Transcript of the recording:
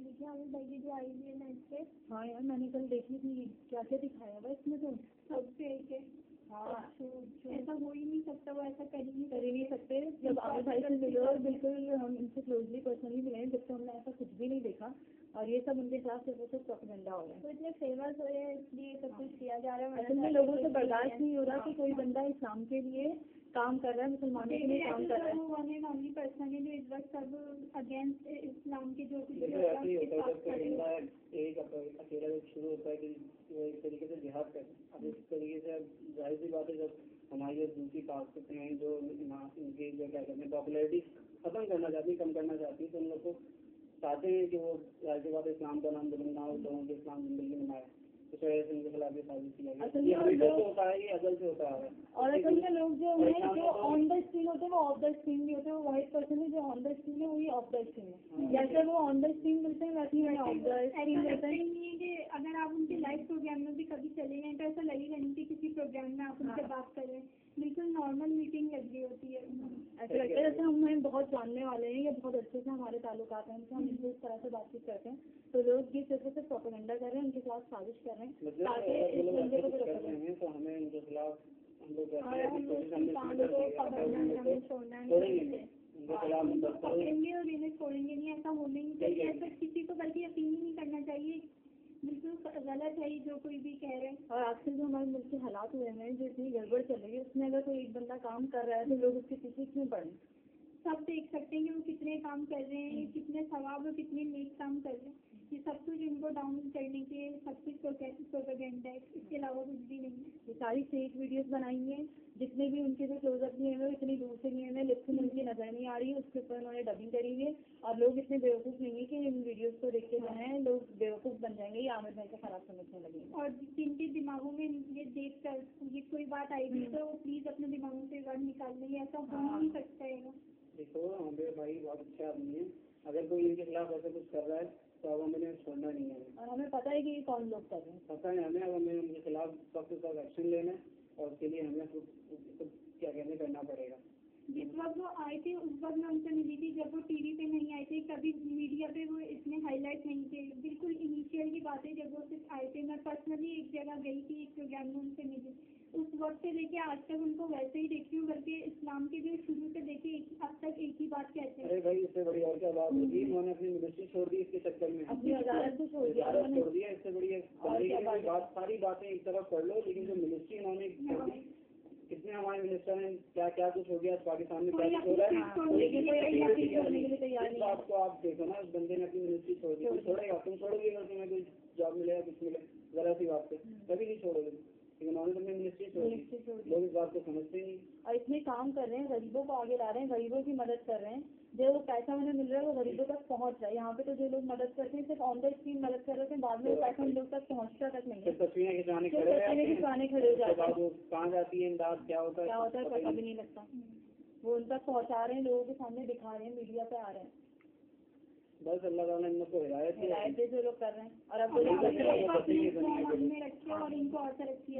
देखी आपने भाई जो आई हुई है नेट पे? हाँ यार मैंने कल देखी थी, क्या क्या दिखाया हुआ इसमें तो सब फेक है। हाँ ऐसा हो ही नहीं सकता, वो ऐसा कर ही नहीं सकते। जब आमिर भाई से मिले और बिल्कुल हम इनसे क्लोजली पर्सनली मिले जब से हमने ऐसा कुछ भी नहीं देखा, और ये सब उनके साथ सिर्फ सिर्फ प्रोपेगेंडा हो रहा है। तो इतने फेमस हो रहे हैं इसलिए सब कुछ किया जा रहा है। असल में लोगों से बर्दाश्त नहीं हो रहा कि कोई बंदा इस्लाम के लिए काम कर रहा है, मुसलमानों के लिए काम कर रहा है। वो वन एंड ओनली पर्सन है जो इस वक्त सब अगेंस्ट इस्लाम के जो कुछ एक अकेला जब शुरू होता है कि वो एक तरीके से जिहाद कर, अब इस तरीके से जाहिर सी बात है जब हमारी दूसरी ताकतें हैं जो इनकी जो क्या कहते हैं पॉपुलैरिटी खत्म करना चाहती है, कम करना चाहती है, तो उन लोग को चाहते हैं कि वो जाहिर सी बात है इस्लाम का नाम बुलंदा हो, लोगों के इस्लाम जिंदगी में आए, इस वजह से उनके खिलाफ ये साजिश किया गया। हमेशा से होता है, ये अजल से होता है। और असल में लोग जो है जो ऑन द स्क्रीन होते हैं वो ऑफ द स्क्रीन भी होते हैं, वो वाइट पर्सन है जो ऑन द स्क्रीन है वही ऑफ द स्क्रीन है। जैसे वो ऑन द स्क्रीन मिलते हैं वैसे ही ऑफ द स्क्रीन मिलते हैं। नहीं कि अगर आप उनके लाइव प्रोग्राम में भी कभी चले गए तो ऐसा लगेगा नहीं कि किसी प्रोग्राम में आप उनसे बात कर रहे हैं, बिल्कुल नॉर्मल मीटिंग लग रही होती है। ऐसा लगता है जैसे हम बहुत जानने वाले हैं या बहुत अच्छे से हमारे ताल्लुकात हैं, हम इनसे इस तरह से बातचीत करते हैं, तो लोग ये सिर्फ सिर्फ प्रोपेगेंडा कर रहे हैं, उनके साथ साजिश कर रहे हैं ताकि इस बंदे को भी रखा जाए। तो हमें उनके खिलाफ हम लोग पकड़ेंगे और इन्हें छोड़ेंगे नहीं, ऐसा होना ही चाहिए। ऐसा किसी को बल्कि यकीन ही नहीं करना चाहिए, बिल्कुल गलत है जो कोई भी कह रहे हैं। और आजकल जो हमारे मुल्क के हालात हुए हैं जो इतनी गड़बड़ चल रही है उसमें अगर कोई एक बंदा काम कर रहा है तो लोग उसके पीछे क्यों पड़े। सब देख सकते हैं कि वो कितने काम कर रहे हैं, कितने सवाब और कितने नेक काम कर रहे हैं। ये सब कुछ इनको डाउन करने के सब कुछ प्रोपेगेंडा है, इसके अलावा कुछ भी नहीं है। ये सारी फेक वीडियोस बनाई हैं, जितने भी उनके जो क्लोजअप लिए हैं इतनी दूर से लिए हैं, लिप्स में उनकी नजर नहीं आ रही है, उसके ऊपर उन्होंने डबिंग करी हुई है। और लोग इतने बेवकूफ़ नहीं है कि इन वीडियोस को देख के जो है लोग बेवकूफ़ बन जाएंगे या आमिर भाई को खराब समझने लगेंगे। और जिनके दिमागों में ये देख कर ये कोई बात आएगी तो प्लीज अपने दिमागों से वर्ड निकाल लेंगे, ऐसा हो नहीं सकता है। देखो आमिर भाई बहुत अच्छा आदमी है, अगर कोई इनके खिलाफ ऐसा कुछ कर रहा है तो अब हमें छोड़ना नहीं है। और हमें पता है कि ये कौन लोग कर रहे हैं, पता है हमें, अब हमें उनके खिलाफ सख्त सख्त एक्शन लेना है और उसके लिए हमें क्या कहने करना पड़ेगा। जिस वक्त वो आए थे उस वक्त मैं उनसे मिली थी, जब वो टीवी पे नहीं आए थे, कभी मीडिया पे वो इतने हाईलाइट नहीं थे, बिल्कुल इनिशियल की बात है जब वो सिर्फ आए थे। मैं पर्सनली एक जगह गई थी, एक प्रोग्राम में उनसे मिली, उस वक्त से लेके आज तक उनको वैसे ही देखती हूँ, बल्कि इस्लाम के भी शुरू से लेके अब तक एक ही बात कहते हैं। अरे भाई इससे बड़ी और क्या बात होगी, उन्होंने अपनी मिनिस्ट्री छोड़ दी इसके चक्कर में, अपनी वजारत को छोड़ दिया, इससे बड़ी बात सारी बातें एक तरफ कर लो, लेकिन जो मिनिस्ट्री उन्होंने कितने हमारे मिनिस्टर हैं, क्या क्या कुछ हो गया पाकिस्तान में, क्या कुछ हो रहा है, इस बात को आप देखो ना, उस बंदे ने अपनी मिनिस्ट्री छोड़ दी, छोड़ेगा तुम छोड़ोगे अगर तुम्हें कोई जॉब मिलेगा कुछ मिले जरा सी बात पे कभी नहीं छोड़ोगे, लेकिन उन्होंने अपनी मिनिस्ट्री छोड़ दी, लोग इस बात को समझते नहीं। और इतने काम कर रहे हैं, गरीबों को आगे ला रहे हैं, गरीबों की मदद कर रहे हैं, जो पैसा उन्हें मिल रहा है वो गरीबों तक पहुंच रहा है। यहाँ पे तो जो लोग मदद करते हैं सिर्फ ऑन द स्क्रीन मदद कर रहे हैं, बाद में वो पैसा उन लोग तक पहुँचता तक नहीं है। तस्वीरें खिंचाने खड़े हो जाते हैं, कहाँ जाती है इमदाद, क्या होता है पता भी नहीं लगता। वो उन तक पहुँचा रहे हैं, लोगों के सामने दिखा रहे हैं, मीडिया पे आ रहे हैं। बस अल्लाह ताला इन लोग को हिदायत दे जो लोग कर रहे हैं। और अब में रखे और इनको और तरक्की